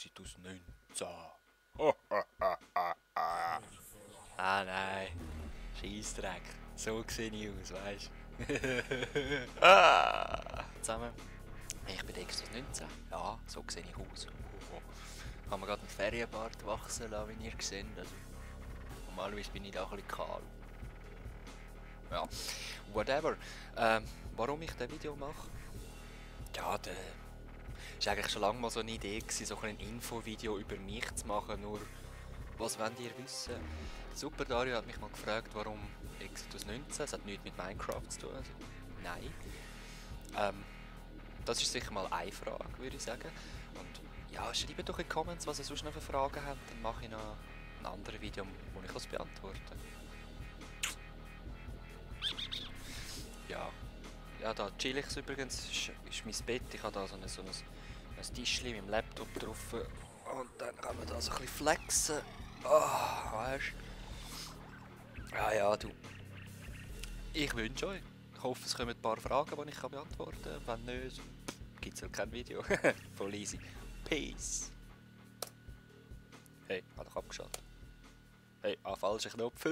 Exit aus 19. Ah nein, Scheissdreck. So sehe ich aus, weißt du? Zusammen. Ich bin Exit aus 19. Ja, so sehe ich aus. Ich habe mir gerade einen Ferienbart wachsen lassen, wie ihr seht. Also, normalerweise bin ich da ein bisschen kahl. Ja, whatever. Warum ich das Video mache? Ja, das war eigentlich schon lange mal so eine Idee gewesen, so ein Infovideo über mich zu machen, nur was wollt ihr wissen? Super Dario hat mich mal gefragt, warum Exit aus 19, das hat nichts mit Minecraft zu tun, also nein. Das ist sicher mal eine Frage, würde ich sagen. Und ja, schreibt doch in die Comments, was ihr sonst noch für Fragen habt, dann mache ich noch ein anderes Video, wo ich das beantworten kann. Ja, da chill ich übrigens, ist mein Bett, ich habe da so ein Tischchen mit dem Laptop drauf und dann kann man da so ein bisschen flexen. Oh, weißt du? Ja, du. Ich wünsche euch. Ich hoffe, es kommen ein paar Fragen, die ich beantworten kann. Wenn nicht, gibt es halt kein Video. Voll easy. Peace. Hey, hat doch abgeschaltet. Hey, falscher Knopf.